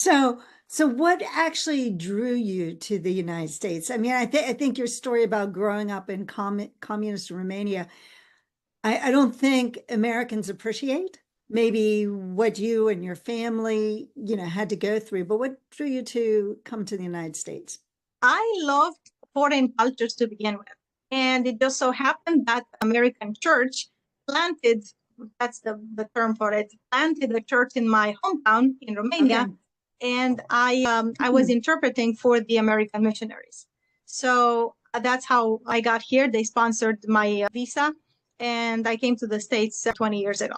So what actually drew you to the United States? I mean, I think your story about growing up in communist Romania, I don't think Americans appreciate maybe what you and your family, had to go through, but what drew you to come to the United States? I loved foreign cultures to begin with. And it just so happened that American church planted, that's the term for it, planted a church in my hometown in Romania. Okay. And I was interpreting for the American missionaries. So that's how I got here. They sponsored my visa, and I came to the States 20 years ago.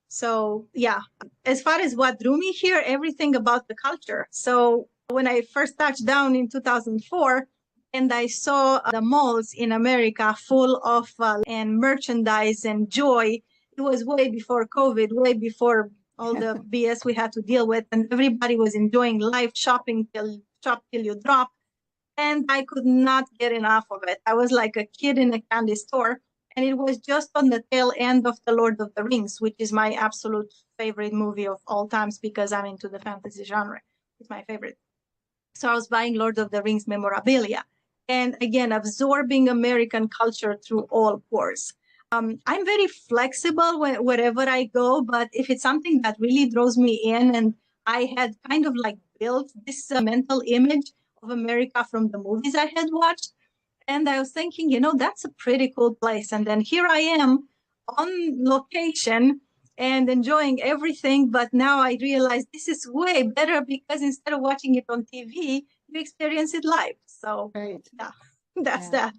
So yeah, as far as what drew me here, everything about the culture. So when I first touched down in 2004, and I saw the malls in America full of and merchandise and joy, it was way before COVID, way before all the BS we had to deal with, and everybody was enjoying life, shopping till you drop, and I could not get enough of it. I was like a kid in a candy store, and it was just on the tail end of The Lord of the Rings, which is my absolute favorite movie of all times because I'm into the fantasy genre. It's my favorite. So I was buying Lord of the Rings memorabilia, and again, absorbing American culture through all pores. I'm very flexible wherever I go, but if it's something that really draws me in, and I had kind of like built this mental image of America from the movies I had watched, and I was thinking, that's a pretty cool place. And then here I am on location and enjoying everything. But now I realize this is way better because instead of watching it on TV, you experience it live. So Right. yeah, that's Yeah. that.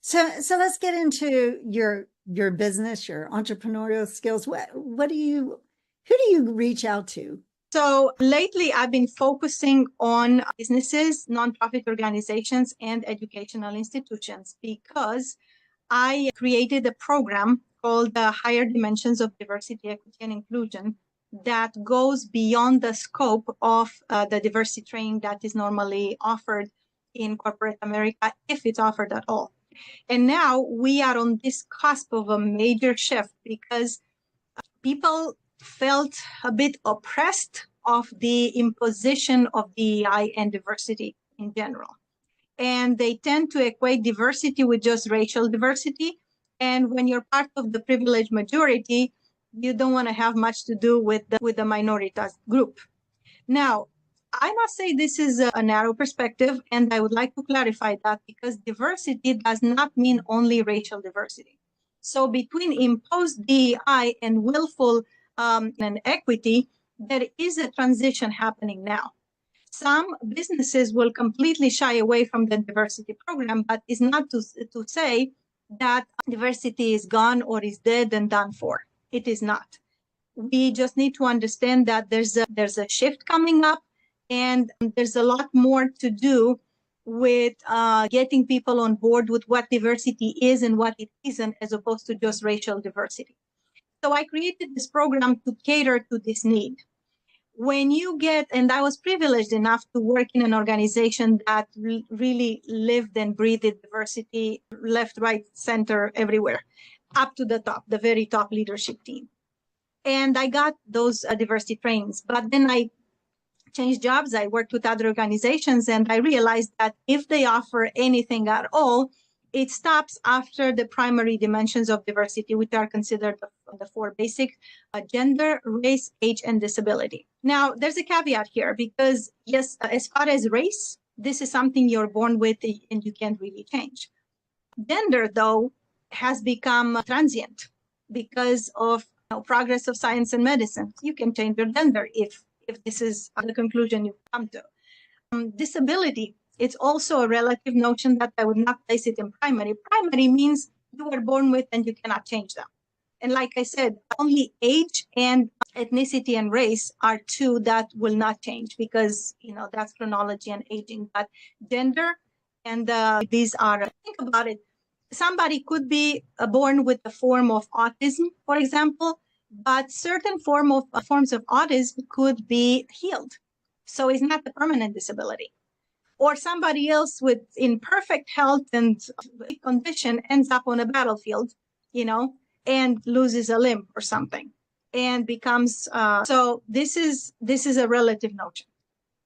So let's get into your business, your entrepreneurial skills. Who do you reach out to? So lately, I've been focusing on businesses, nonprofit organizations, and educational institutions because I created a program called the Higher Dimensions of Diversity, Equity, and Inclusion that goes beyond the scope of the diversity training that is normally offered in corporate America, if it's offered at all. And now we are on this cusp of a major shift because people felt a bit oppressed of the imposition of DEI and diversity in general. And they tend to equate diversity with just racial diversity. And when you're part of the privileged majority, you don't want to have much to do with the minoritas group. Now, I must say this is a narrow perspective, and I would like to clarify that because diversity does not mean only racial diversity. So between imposed DEI and willful and equity, there is a transition happening now. Some businesses will completely shy away from the diversity program, but it's not to say that diversity is gone or is dead and done for. It is not. We just need to understand that there's a shift coming up, and there's a lot more to do with getting people on board with what diversity is and what it isn't, as opposed to just racial diversity. So I created this program to cater to this need. When you get, and I was privileged enough to work in an organization that really lived and breathed diversity, left, right, center, everywhere, up to the top, the very top leadership team. And I got those diversity trainings. But then I changed jobs. I worked with other organizations, and I realized that if they offer anything at all, it stops after the primary dimensions of diversity, which are considered the four basic: gender, race, age, and disability. Now, there's a caveat here because, yes, as far as race, this is something you're born with and you can't really change. Gender, though, has become transient because of progress of science and medicine. You can change your gender if this is the conclusion you come to. Disability, it's also a relative notion that I would not place it in primary. Primary means you were born with and you cannot change them. And like I said, only age and ethnicity and race are two that will not change because, that's chronology and aging. But gender and these are, think about it, somebody could be born with a form of autism, for example, but certain forms of autism could be healed. So it's not a permanent disability. Or somebody else with imperfect health and condition ends up on a battlefield, and loses a limb or something and becomes, so this is a relative notion.